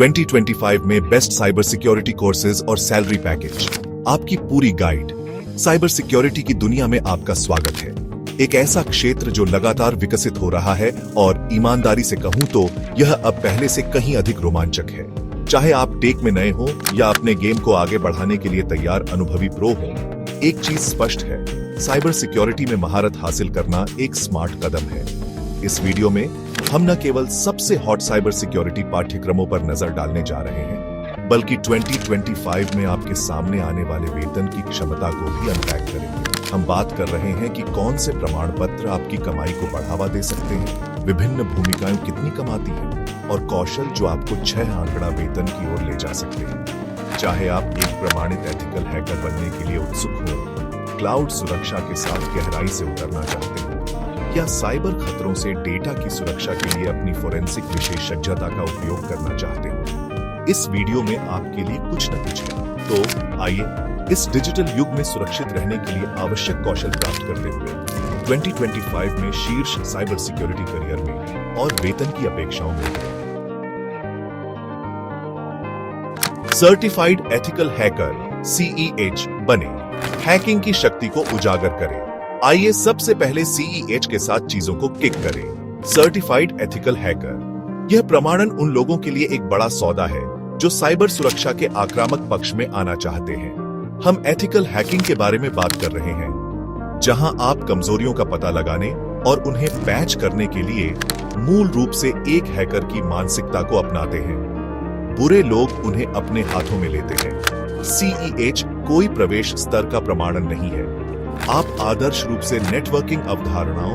2025 में best cyber security courses और salary package, आपकी पूरी गाइड। साइबर सिक्योरिटी की दुनिया में आपका स्वागत है। एक ऐसा क्षेत्र जो लगातार विकसित हो रहा है और ईमानदारी से कहूं तो यह अब पहले से कहीं अधिक रोमांचक है। चाहे आप टेक में नए हो या अपने गेम को आगे बढ़ाने के लिए तैयार अनुभवी प्रो हो, एक चीज स्पष्ट है, साइबर सिक्योरिटी में महारत हासिल करना एक स्मार्ट कदम है। इस वीडियो में हम न केवल सबसे हॉट साइबर सिक्योरिटी पाठ्यक्रमों पर नजर डालने जा रहे हैं, बल्कि 2025 में आपके सामने आने वाले वेतन की क्षमता को भी अनपैक करेंगे। हम बात कर रहे हैं कि कौन से प्रमाण पत्र आपकी कमाई को बढ़ावा दे सकते हैं, विभिन्न भूमिकाएं कितनी कमाती हैं और कौशल जो आपको 6 आंकड़ा वेतन की ओर ले जा सकते हैं। चाहे आप एक प्रमाणित एथिकल हैकर बनने के लिए उत्सुक हो, क्लाउड सुरक्षा के साथ गहराई से उतरना चाहते हो, या साइबर खतरों से डेटा की सुरक्षा के लिए अपनी फोरेंसिक विशेषज्ञता का उपयोग करना चाहते हो, इस वीडियो में आपके लिए कुछ न कुछ है। तो आइए इस डिजिटल युग में सुरक्षित रहने के लिए आवश्यक कौशल प्राप्त करते हुए 2025 में शीर्ष साइबर सिक्योरिटी करियर में और वेतन की अपेक्षाओं में सर्टिफाइड एथिकल हैकर CEH बने, हैकिंग की शक्ति को उजागर करें। आइए सबसे पहले CEH के साथ चीजों को किक करें। सर्टिफाइड एथिकल हैकर, यह प्रमाणन उन लोगों के लिए एक बड़ा सौदा है जो साइबर सुरक्षा के आक्रामक पक्ष में आना चाहते हैं। हम एथिकल हैकिंग के बारे में बात कर रहे हैं, जहां आप कमजोरियों का पता लगाने और उन्हें पैच करने के लिए मूल रूप से एक हैकर की मानसिकता को अपनाते हैं। बुरे लोग उन्हें अपने हाथों में लेते हैं। CEH कोई प्रवेश स्तर का प्रमाणन नहीं है। आप आदर्श रूप से नेटवर्किंग अवधारणाओं,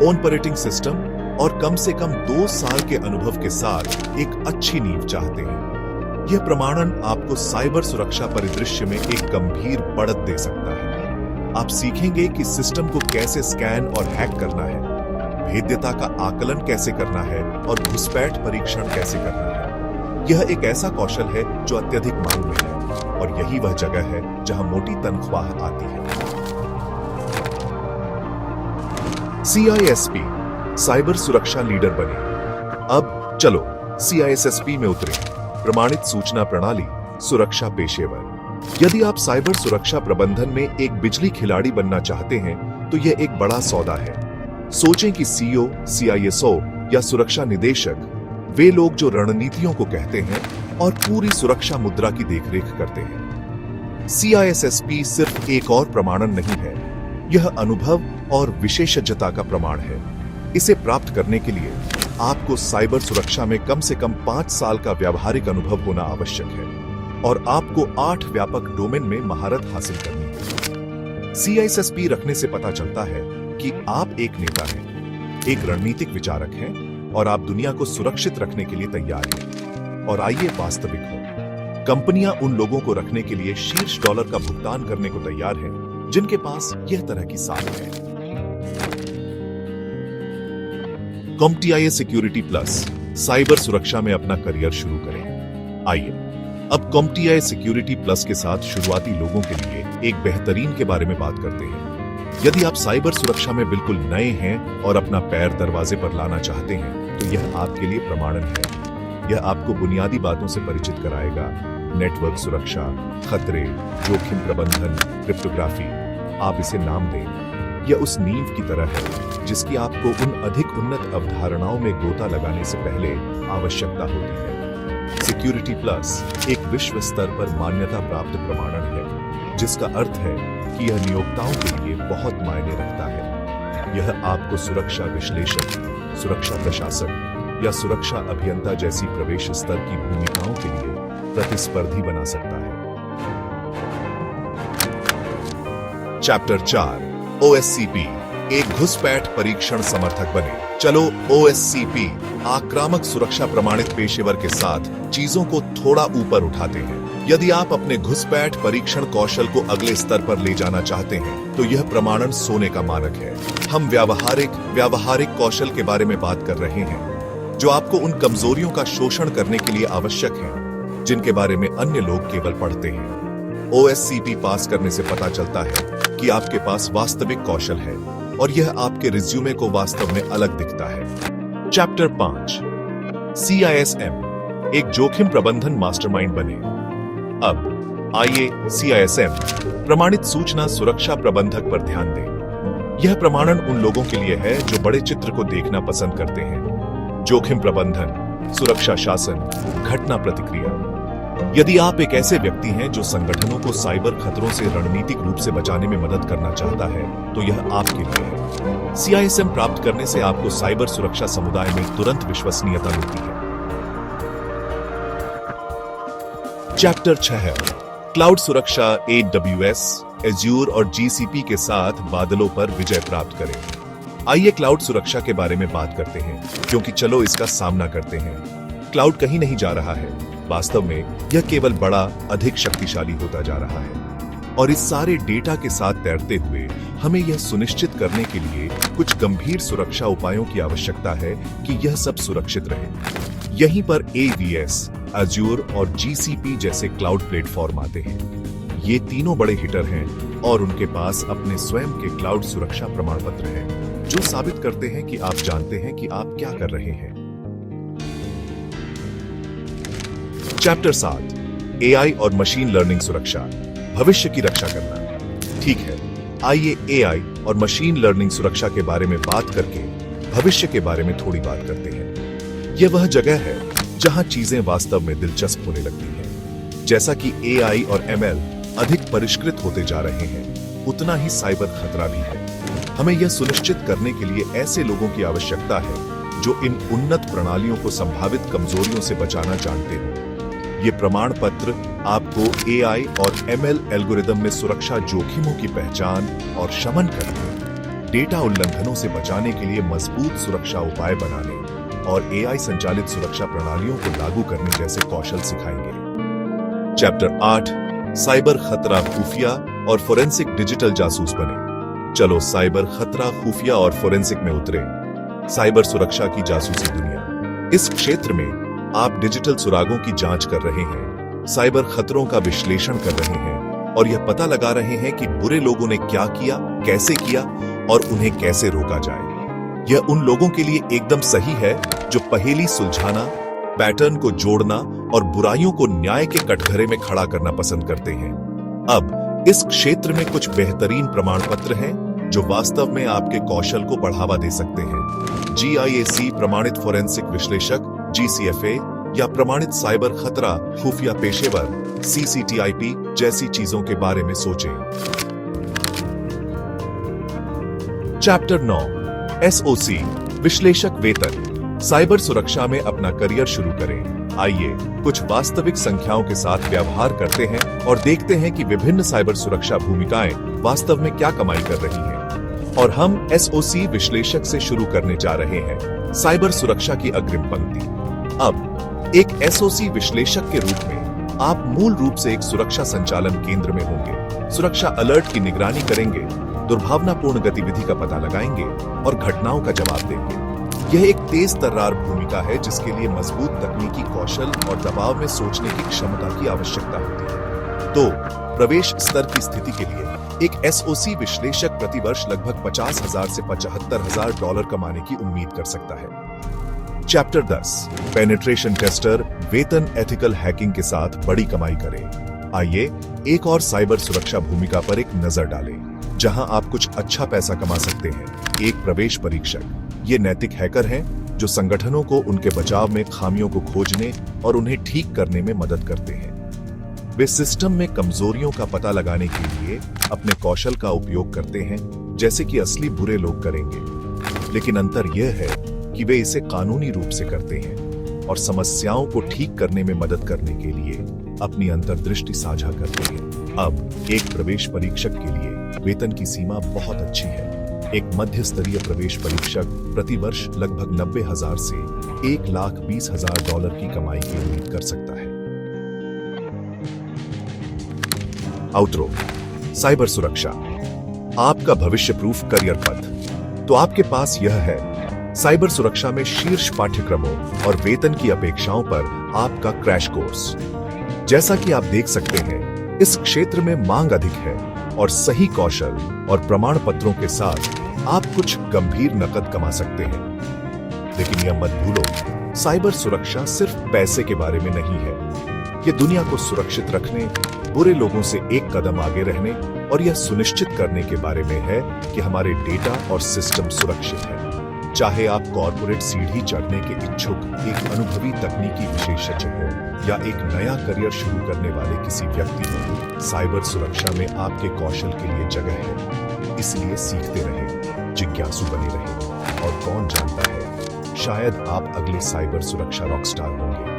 ऑपरेटिंग सिस्टम और कम से कम 2 साल के अनुभव के साथ एक अच्छी नींव चाहते हैं। यह प्रमाणन आपको साइबर सुरक्षा परिदृश्य में एक गंभीर बढ़त दे सकता है। आप सीखेंगे कि सिस्टम को कैसे स्कैन और हैक करना है, भेद्यता का आकलन कैसे करना है और घुसपैठ परीक्षण कैसे करना है। यह एक ऐसा कौशल है जो अत्यधिक मांग में है और यही वह जगह है जहां मोटी तनख्वाह आती है। CISP, साइबर सुरक्षा लीडर बने। अब चलो CISSP में उतरें, प्रमाणित सूचना प्रणाली सुरक्षा पेशेवर। यदि आप साइबर सुरक्षा प्रबंधन में एक बिजली खिलाड़ी बनना चाहते हैं तो यह एक बड़ा सौदा है। सोचें कि CEO, CISO या सुरक्षा निदेशक वे लोग जो रणनीतियों को कहते हैं और पूरी सुरक्षा मुद्रा की देखरेख करते हैं। CISSP सिर्फ एक और प्रमाणन नहीं है, यह अनुभव और विशेषज्ञता का प्रमाण है। इसे प्राप्त करने के लिए आपको साइबर सुरक्षा में कम से कम 5 साल का व्यावहारिक अनुभव होना आवश्यक है और आपको 8 व्यापक डोमेन में महारत हासिल करनी है। CISSP रखने से पता चलता है कि आप एक नेता हैं, एक रणनीतिक विचारक हैं और आप दुनिया को सुरक्षित रखने के लिए तैयार हैं। और आइए वास्तविक हो, कंपनियां उन लोगों को रखने के लिए शीर्ष डॉलर का भुगतान करने को तैयार हैं जिनके पास यह तरह की साख है। CompTIA सिक्योरिटी प्लस, साइबर सुरक्षा में अपना करियर शुरू करें। आइए अब CompTIA सिक्योरिटी प्लस के साथ शुरुआती लोगों के लिए एक बेहतरीन के बारे में बात करते हैं। यदि आप साइबर सुरक्षा में बिल्कुल नए हैं और अपना पैर दरवाजे पर लाना चाहते हैं तो यह आपके लिए प्रमाणन है। यह आपको बुनियादी बातों से परिचित कराएगा, नेटवर्क सुरक्षा, खतरे, जोखिम प्रबंधन, क्रिप्टोग्राफी, आप इसे नाम दें। यह उस नींव की तरह है जिसकी आपको उन अधिक उन्नत अवधारणाओं में गोता लगाने से पहले आवश्यकता होती है। सिक्योरिटी प्लस एक विश्व स्तर पर मान्यता प्राप्त प्रमाणन है, जिसका अर्थ है कि यह नियोक्ताओं के लिए बहुत मायने रखता है। यह आपको सुरक्षा विश्लेषक, सुरक्षा प्रशासक या सुरक्षा अभियंता जैसी प्रवेश स्तर की भूमिकाओं के लिए प्रतिस्पर्धी बना सकता है। चैप्टर 4, OSCP, एक घुसपैठ परीक्षण समर्थक बने। चलो OSCP, आक्रामक सुरक्षा प्रमाणित पेशेवर के साथ चीजों को थोड़ा ऊपर उठाते हैं। यदि आप अपने घुसपैठ परीक्षण कौशल को अगले स्तर पर ले जाना चाहते हैं तो यह प्रमाणन सोने का मानक है। हम व्यावहारिक कौशल के बारे में बात कर रहे हैं जो आपको उन कमजोरियों का शोषण करने के लिए आवश्यक हैं जिनके बारे में अन्य लोग केवल पढ़ते हैं। OSCP पास करने से पता चलता है कि आपके पास वास्तविक कौशल है और यह आपके रिज्यूमे को वास्तव में अलग दिखता है। चैप्टर 5, CISM, एक जोखिम प्रबंधन मास्टरमाइंड बने। अब आइए CISM प्रमाणित सूचना सुरक्षा प्रबंधक पर ध्यान दें। यह प्रमाणन उन लोगों के लिए है जो बड़े चित्र को देखना पसंद करते हैं। जोखिम प्रबंधन, सुरक्षा शासन, घटना प्रतिक्रिया। यदि आप एक ऐसे व्यक्ति हैं जो संगठनों को साइबर खतरों से रणनीतिक रूप से बचाने में मदद करना चाहता है, तो यह आपके लिए है। CISM प्राप्त करने से आपको साइबर सुरक्षा समुदाय में तुरंत विश्वसनीयता मिलती है। चैप्टर 6, क्लाउड सुरक्षा। AWS, Azure और GCP के साथ बादलों पर विजय प्राप्त करें। आइए क्लाउड सुरक्षा के बारे में बात करते हैं, क्योंकि चलो इसका सामना करते हैं। क्लाउड कहीं नहीं जा रहा है, वास्तव में यह केवल बड़ा, अधिक शक्तिशाली होता जा रहा है। और इस सारे डेटा के साथ तैरते हुए हमें यह सुनिश्चित करने के लिए कुछ गंभीर सुरक्षा उपायों की आवश्यकता है कि यह सब सुरक्षित रहे। यहीं पर AWS, Azure और GCP जैसे क्लाउड प्लेटफॉर्म आते हैं। ये तीनों बड़े हिटर हैं और उनके पास अपने स्वयं के क्लाउड सुरक्षा प्रमाण पत्र हैं, जो साबित करते हैं कि आप जानते हैं कि आप क्या कर रहे हैं। चैप्टर 7, AI और मशीन लर्निंग सुरक्षा, भविष्य की रक्षा करना। ठीक है, आइए AI और मशीन लर्निंग सुरक्षा के बारे में बात करके भविष्य के बारे में थोड़ी बात करते हैं। यह वह जगह है जहां चीजें वास्तव में दिलचस्प होने लगती हैं। जैसा कि AI और ML अधिक परिष्कृत होते जा रहे हैं, उतना ही साइबर खतरा भी है। हमें यह सुनिश्चित करने के लिए ऐसे लोगों की आवश्यकता है जो इन उन्नत प्रणालियों को संभावित कमजोरियों से बचाना जानते हैं। ये प्रमाण पत्र आपको AI और ML एल्गोरिदम में सुरक्षा जोखिमों की पहचान और शमन करने, डेटा उल्लंघनों से बचाने के लिए मजबूत सुरक्षा उपाय बनाने और AI संचालित सुरक्षा प्रणालियों को लागू करने जैसे कौशल सिखाएंगे। चैप्टर 8, साइबर खतरा, खुफिया और फोरेंसिक डिजिटल जासूस बने। चलो साइबर खतरा, खुफिया और फोरेंसिक में उतरे। साइबर सुरक्षा की जासूसी दुनिया। इस क्षेत्र में आप डिजिटल सुरागों की जांच कर रहे हैं, साइबर खतरों का विश्लेषण कर रहे हैं और यह पता लगा रहे हैं कि बुरे लोगों ने क्या किया, कैसे किया और उन्हें कैसे रोका जाए। यह उन लोगों के लिए एकदम सही है जो पहेली सुलझाना, पैटर्न को जोड़ना और बुराइयों को न्याय के कटघरे में खड़ा करना पसंद करते हैं। अब इस क्षेत्र में कुछ बेहतरीन प्रमाण पत्र हैं जो वास्तव में आपके कौशल को बढ़ावा दे सकते हैं। GIAC प्रमाणित फोरेंसिक विश्लेषक, GCFA या प्रमाणित साइबर खतरा खुफिया पेशेवर, CCTIP जैसी चीजों के बारे में सोचें। चैप्टर 9, SOC विश्लेषक वेतन। साइबर सुरक्षा में अपना करियर शुरू करें। आइए कुछ वास्तविक संख्याओं के साथ व्यवहार करते हैं और देखते हैं कि विभिन्न साइबर सुरक्षा भूमिकाएं वास्तव में क्या कमाई कर रही हैं। और हम SOC विश्लेषक से शुरू करने जा रहे हैं, साइबर सुरक्षा की अग्रिम पंक्ति। अब एक SOC विश्लेषक के रूप में आप मूल रूप से एक सुरक्षा संचालन केंद्र में होंगे, सुरक्षा अलर्ट की निगरानी करेंगे, दुर्भावनापूर्ण गतिविधि का पता लगाएंगे और घटनाओं का जवाब देंगे। यह एक तेज तर्रार भूमिका है जिसके लिए मजबूत तकनीकी कौशल और दबाव में सोचने की क्षमता की आवश्यकता होती है। तो प्रवेश स्तर की स्थिति के लिए एक SOC विश्लेषक प्रतिवर्ष लगभग 50,000 से $75,000 कमाने की उम्मीद कर सकता है। चैप्टर 10, पेनिट्रेशन टेस्टर, वेतन एथिकल हैकिंग के साथ बड़ी कमाई करें। आइए एक और साइबर सुरक्षा भूमिका पर एक नजर डालें, जहां आप कुछ अच्छा पैसा कमा सकते हैं। एक प्रवेश परीक्षक। ये नैतिक हैकर हैं जो संगठनों को उनके बचाव में खामियों को खोजने और उन्हें ठीक करने में मदद करते हैं। वे सिस्टम में कमजोरियों का पता लगाने के लिए अपने कौशल का उपयोग करते हैं, जैसे कि असली बुरे लोग करेंगे। लेकिन अंतर यह है कि वे इसे कानूनी रूप से करते हैं और समस्याओं को ठीक करने में मदद करने के लिए अपनी अंतर्दृष्टि साझा करते हैं। अब एक प्रवेश परीक्षक के लिए वेतन की सीमा बहुत अच्छी है। एक मध्य स्तरीय प्रवेश परीक्षक प्रतिवर्ष लगभग 90,000 से $1,20,000 की कमाई की उम्मीद कर सकता है। आउटरो, साइबर सुरक्षा, आपका भविष्य प्रूफ करियर पथ। तो आपके पास यह है, साइबर सुरक्षा में शीर्ष पाठ्यक्रमों और वेतन की अपेक्षाओं पर आपका क्रैश कोर्स। जैसा कि आप देख सकते हैं, इस क्षेत्र में मांग अधिक है और सही कौशल और प्रमाण पत्रों के साथ आप कुछ गंभीर नकद कमा सकते हैं। लेकिन यह मत भूलो साइबर सुरक्षा सिर्फ पैसे के बारे में नहीं है। ये दुनिया को सुरक्षित रखने, बुरे लोगों से एक कदम आगे रहने और यह सुनिश्चित करने के बारे में है कि हमारे डेटा और सिस्टम सुरक्षित है। चाहे आप कॉर्पोरेट सीढ़ी चढ़ने के इच्छुक एक अनुभवी तकनीकी विशेषज्ञ हो या एक नया करियर शुरू करने वाले किसी व्यक्ति हो, साइबर सुरक्षा में आपके कौशल के लिए जगह है। इसलिए सीखते रहें, जिज्ञासु बने रहें और कौन जानता है, शायद आप अगले साइबर सुरक्षा रॉकस्टार होंगे।